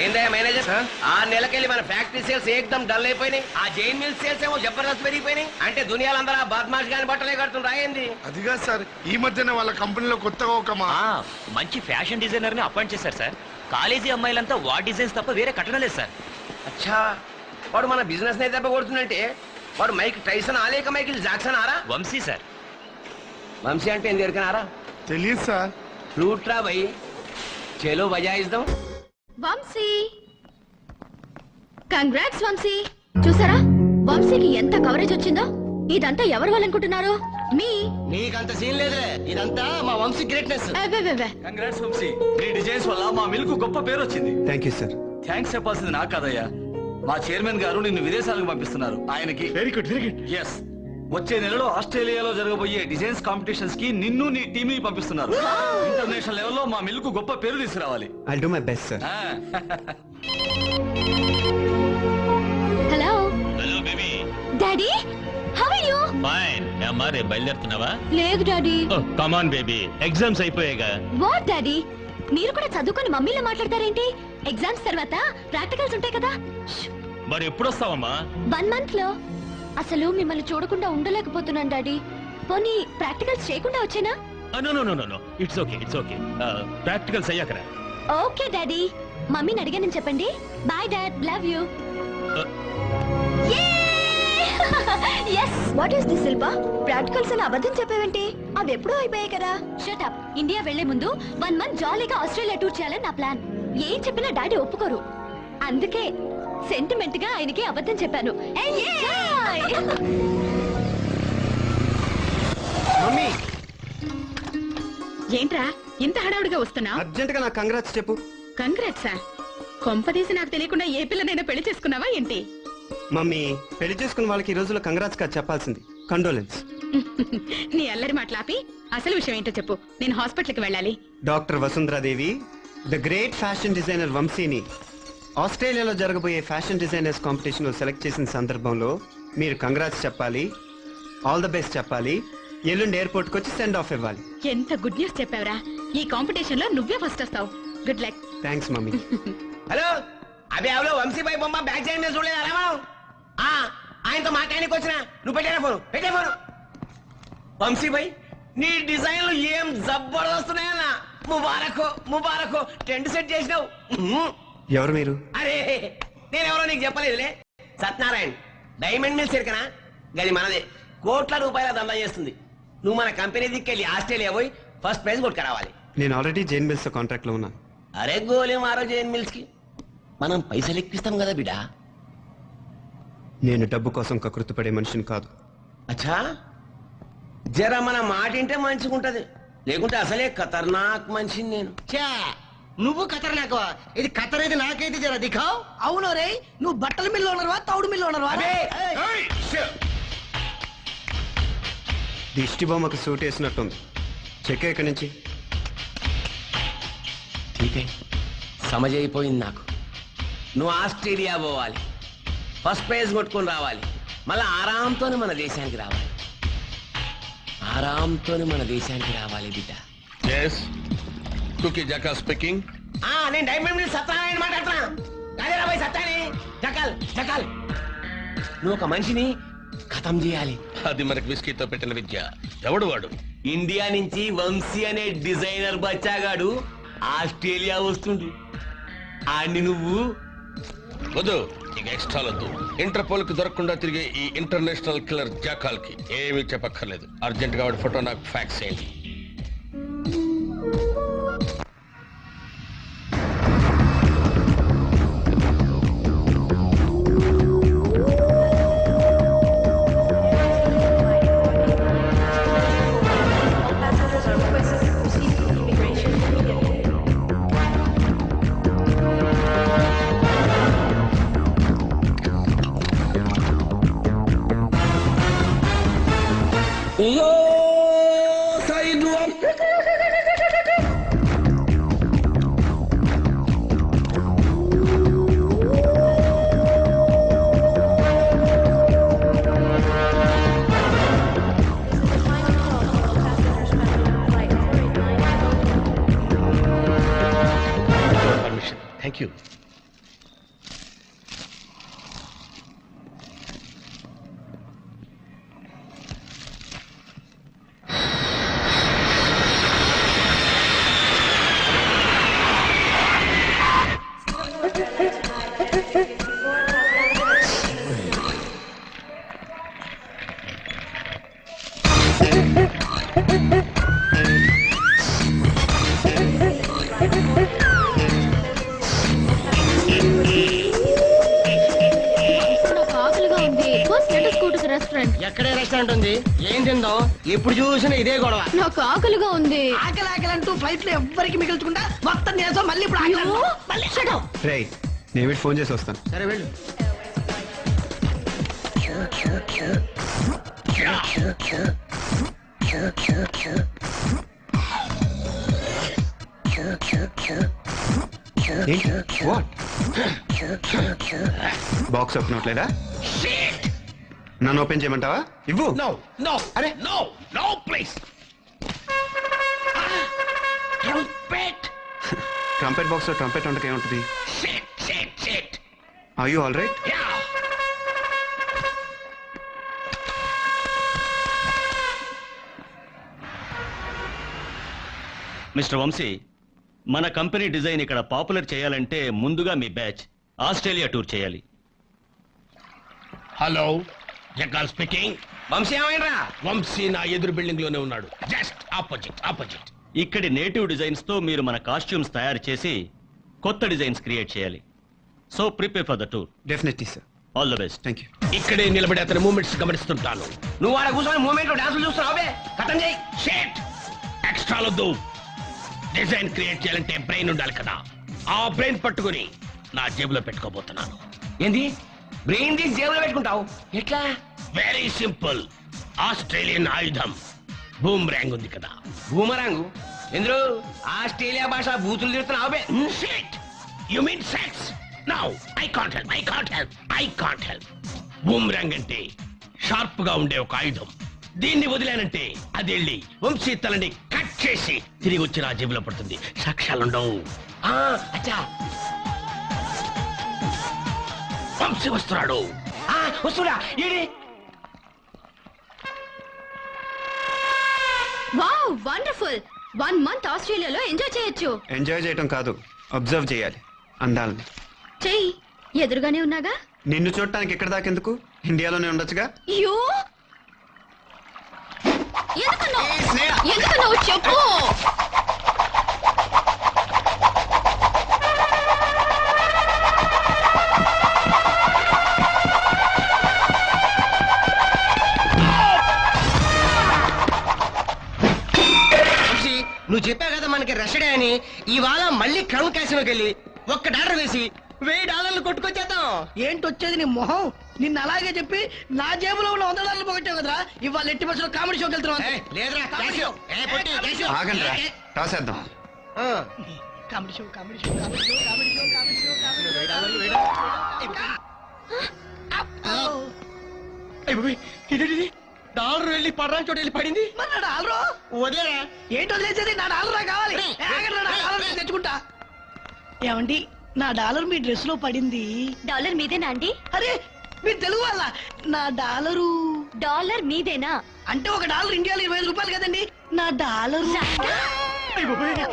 ఏంటయ్యా మేనేజర్, 6 నెలకెళ్ళి మన factory sales ఏకదం dull అయిపోయినాయి. ఆ జైన్ మిల్ సేల్స్ ఏమో జబర్దస్త్ పెరిగిపోయినాయి. అంటే దునియాలో అందరూ ఆ బద్మాష్ గాని బట్టలే కడుతుండ్రు. రాయింది అదిగా సార్, ఈ మధ్యన వాళ్ళ కంపెనీలో కొత్తగా ఒక మంచి ఫ్యాషన్ డిజైనర్ ని అపాయింట్ చేశారు సార్. కాలేజీ అమ్మాయిలంతా వాట్ డిజైన్స్ తప్ప వేరే కట్టడం లేదు సార్. అచ్చా, వాడు మన బిజినెస్ నే దెబ్బ కొడుతుందంటే వాడు మైక్ టైసన్ ఆలేక మైకిల్ జాక్సన్ ఆరా? వంశీ సార్. వంశీ అంటే ఏంది ఎరికనారా? తెలియదు సార్. ఫ్లూట్ రా భయ్, చలో బజాయిద్దాం. వంశీ, కంగ్రాట్స్ వంశీ. చూసారా వంశీకి ఎంత కవరేజ్ వచ్చిందో? ఇదంతా ఎవరు వాళ్ళనుకుంటున్నారు? నీకంత సీన్ లేదే, ఇదంతా మా వంశీ గ్రేట్నెస్. కంగ్రాట్స్ వంశీ, నీ డిజైన్స్ వల్ల మా మిల్క్ గొప్ప పేరు వచ్చింది. Thank you sir. థ్యాంక్స్ చెప్పాల్సింది నాకు కాదయ్యా, మా చైర్మన్ గారు నిన్ను విదేశాలకు పంపిస్తున్నారు. ఆయనకి very good very good. Yes, వచ్చే నెలలో ఆస్ట్రేలియాలో జరగబోయే డిజైన్స్ కాంపిటీషన్స్ కి నిన్ను నీ టీమ్ ని పంపిస్తున్నారు. ఇంటర్నేషనల్ లెవెల్లో మా మిల్క్ గొప్ప పేరు తీసుకురావాలి. I'll do my best sir. Hello hello baby. Daddy, how are you? Fine. అమ్మా రేపు బయలుదేరుతున్నావా? లేదు daddy. Come on baby, exams అయిపోయాగా. వాట్ డాడీ, మీరు కూడా చదువుకొని మమ్మీలో మాట్లాడతారేంటి? ఎగ్జామ్స్ తర్వాత ప్రాక్టికల్స్ ఉంటాయి కదా. మరి ఎప్పుడు వస్తావమ్మా? 1 మంత్ లో. అసలు మిమ్మల్ని చూడకుండా ఉండలేకపోతున్నాను డాడీ. పోనీ ప్రాక్టికల్స్ చేయకుండా వచ్చేనా? No, it's okay, it's okay. Practicals అయ్యాకరా. ఓకే డాడీ, మమ్మీని అడిగానని చెప్పండి. Bye dad, love you. yes, what is this Shilpa? Practicals అని అబద్ధం చెప్పేవేంటి? అవి ఎప్పుడూ అయిపోయాయి కదా. Shut up. ఇండియా వెళ్లే ముందు 1 మంత్ జాలీగా ఆస్ట్రేలియా టూర్ చేయాలని నా ప్లాన్. ఏం చెప్పినా డాడీ ఒప్పుకోరు. అందుకే సెంటిమెంట్ గా ఆయనకి అబద్ధం చెప్పాను. మమ్మీ, ఏంట్రా ఇంత హడావుడిగా వస్తున్నా? అర్జెంట్ గా నాకు కంగ్రాట్స్ చెప్పు. కంగ్రాట్సా? కొంపదీసి నాకు తెలియకుండా ఏ పిల్లనైనా పెళ్లి చేసుకున్నావా ఏంటి? మమ్మీ, పెళ్లి చేసుకున్న వాళ్ళకి ఈ రోజుల్లో కంగ్రాట్స్ కాదు చెప్పాల్సింది, కండోలెన్స్. నీ అల్లరి మాట్లాపి అసలు విషయం ఏంటో చెప్పు. నేను హాస్పిటల్కి వెళ్ళాలి. Doctor Vasundharadevi the great fashion designer వంశీని ఆస్ట్రేలియాలో జరగబోయే ఫ్యాషన్ డిజైనర్స్ కాంపిటీషన్ లో సెలెక్ట్ చేసిన సందర్భంలో మీరు కంగ్రాట్స్ చెప్పాలి, ఆల్ ద బెస్ట్ చెప్పాలి, ఎల్లుండి ఎయిర్పోర్ట్ కి వచ్చి సెండ్ ఆఫ్ ఇవ్వాలి. ఎంత గుడ్ న్యూస్ చెప్పావురా. ఈ కాంపిటీషన్ లో నువ్వే ఫస్ట్ వస్తావు. Good luck. Thanks mummy. Hello, అవి అవలో వంశీ భాయ్ బొమ్మ బ్యాక్ సైడ్ మీద చూడలేదు అలా? ఆయనతో మాట్లాడానికి వచ్చిన నువ్వు పెట్టే ఫోను. వంశీ భాయ్, నీ డిజైన్లు ఏం జబర్దస్తున్నాయన్నా. ముబారకో టెంట్ సెట్ చేసినావు. ఎవరు మీరు? అరే, నేనెవరో నీకు చెప్పలేదులే. సత్యనారాయణ డైమండ్ మిల్స్ ఎరికనా? గది మనదే. కోట్ల రూపాయల దందా చేస్తుంది. నువ్వు మన కంపెనీ దిక్కెళ్ళి ఆస్ట్రేలియా పోయి ఫస్ట్ ప్రైజ్ కొట్టుకురావాలి. నేను ఆల్రెడీ జైన్ మిల్స్ కాంట్రాక్ట్ లో ఉన్నా. అరే గోలే మారో జైన్ మిల్స్ కి మనం పైసలు ఎక్కిస్తాం కదా బిడా. నేను డబ్బు కోసం కకృతిపడే మనిషిని కాదు. అచ్చా, జర మన మాట వింటే మంచిగుంటది, లేకుంటే అసలే ఖతర్నాక్ మనిషిని నేను. నువ్వు ఖతర్నాక్. ఇది ఖతర్, ఇది నాకైతే జర దిఖావ్. అవును రే, నువ్వు బట్టల మిల్లు ఓనర్వా తౌడు మిల్లు ఓనర్వా? దిష్టి బొమ్మకు సూట్ వేసినట్టుంది. చెక్ ఇక్కడి నుంచి. ఠీకే, సమజ్ అయిపోయింది నాకు. నువ్వు ఆస్ట్రేలియా పోవాలి, ఫస్ట్ ప్రైజ్ కొట్టుకొని రావాలి, మళ్ళీ ఆరాంతోనే మన దేశానికి రావాలి బిడ్డ. కుకీ జకా స్పీకింగ్. నేను డైమండ్ మిల్ సత్యనారాయణ మాట్లాడుతున్నా. కాదేరా బాయ్ సత్యాని. జకాల్ నువ్వు ఒక మనిషిని ఖతం చేయాలి. అది మనకి విస్కీతో పెట్టిన విద్య. ఎవడు వాడు? ఇండియా నుంచి వంశీ అనే డిజైనర్ బచ్చాగాడు ఆస్ట్రేలియా వస్తుండు. ఆడిని నువ్వు వద్దు, ఇక ఎక్స్ట్రా వద్దు. ఇంటర్పోల్ కి దొరకకుండా తిరిగే ఈ ఇంటర్నేషనల్ కిల్లర్ జాకాల్ కి ఏమీ చెప్పక్కర్లేదు. అర్జెంట్ గా వాడి ఫోటో నాకు ఫ్యాక్స్ చేయండి. ఎక్కడే రెస్టారెంట్ ఉంది ఏం తిందాం ఎప్పుడు చూసినా ఇదే గొడవ. నాకు ఆకలిగా ఉంది. ఆకలి ఆకలి అంటూ ఫ్లైట్ లో ఎవ్వరికి మిగిల్చకుండా మొత్తం నేసం మళ్ళీ ఇప్పుడు ఆకలి అంటావు. మళ్ళీ shut up. రేయ్ నేను ఫోన్ చేసి వస్తాను. సరే వెళ్ళు. వాట్ బాక్స్ ఓపెన్ అవట్లేదా? నన్ను ఓపెన్ చేయమంటావా? ఇవ్వు. నో నో అరే no no please. Trumpet trumpet box లో ట్రంపెట్ వంటకి ఏముంటుంది? Shit are you all right? Yeah. Mister Vamsi, మన కంపెనీ డిజైన్ ఇక్కడ పాపులర్ చేయాలంటే ముందుగా మీ బ్యాచ్ ఆస్ట్రేలియా టూర్ చేయాలి. Hello, jackal speaking. వంశీ ఏమైందిరా? వంశీ నా ఎదురు బిల్డింగ్ లోనే ఉన్నాడు, జస్ట్ ఆపోజిట్. ఇక్కడి నేటివ్ డిజైన్స్ తో మీరు మన కాస్ట్యూమ్స్ తయారు చేసి కొత్త డిజైన్స్ క్రియేట్ చేయాలి. So prepare for the tour. Definitely sir. All the best. Thank you. ఇక్కడే నిలబడి అతని మూమెంట్స్ గమనిస్తుంటాను. నువ్వు ఆడ కూర్చొని మూమెంట్ లో డాన్సులు చూస్తున్నావు. అవే కథం చేయి. షేట్ ఎక్స్ట్రాలొద్దు. డిజైన్ క్రియేట్ చేయాలంటే బ్రెయిన్ ఉండాలి కదా. ఆ బ్రెయిన్ పట్టుకుని నా జేబులో పెట్టుకోబోతున్నాను. ఏంది బ్రెయిన్ తీసి జేబులో పెట్టుకుంటావు? ఎట్లా? Very simple. ఆస్ట్రేలియన్ ఆయుధం బూమ్రాంగ్ ఉంది కదా. బూమరాంగు ఎందుకు? ఆస్ట్రేలియా భాష బూతులు తిడుతున్నావు. అవే షేట్ you mean sex. Now I can't help. Boomerang అంటే షార్ప్ గా ఉండే ఒక ఆయుధం. దీన్ని వదిలేనంటే అది వెళ్ళి వంశీ తలని కట్ చేసి తిరిగి వచ్చి నా జేబులో పడుతుంది. సాక్ష్యాలుండవు. అచ్చా వంశీ వస్తున్నాడు. వస్తుడా? ఏడి? Wow wonderful. 1 month ఆస్ట్రేలియాలో ఎంజాయ్ చేయొచ్చు. ఎంజాయ్ చేయటం కాదు, అబ్జర్వ్ చేయాలి అందాలని. చెయ్యి, ఎదురుగానే ఉన్నాగా. నిన్ను చూడటానికి ఎక్కడ దాకెందుకు? ఇండియాలోనే ఉండొచ్చుగా. అయ్యో ఎందుకన్నావు చెప్పు. నువ్వు చెప్పావు కదా మనకి రషడే అని. ఇవాళ మళ్ళీ క్రౌన్ క్యాసినోకి వెళ్ళి $1 వేసి $1000 కొట్టుకొచ్చేద్దాం. ఏంటి వచ్చేది నీ మొహం? నిన్న అలాగే చెప్పి నా జేబులో ఉన్న $100 పోగొట్టావు కదరా. ఇవాళ ఎట్టి బస్సులో కామెడీ షోకి వెళ్తున్నావు. లేదురా క్యాసినో. పొట్టి క్యాసినో. ఆగండి రా, టాసేద్దాం. Comedy show comedy show comedy show comedy show comedy show $1 వెళ్ళి పడరాని చోటు వెళ్ళి పడింది. మరి నా డాలరు వదిలేరా. ఏంటి వదిలేసేది? నా డాలర్ కావాలి. ఆగండి, నా డాలర్ నేను తెచ్చుకుంటా. ఏమండి, నా డాలర్ మీ డ్రెస్ లో పడింది. డాలర్ మీదేనా అండి? అరే మీరు తెలుగు వాళ్ళ? నా డాలరు డాలర్ మీదేనా అంటే $1 ఇండియాలో $25 కదండి. నా డాలరు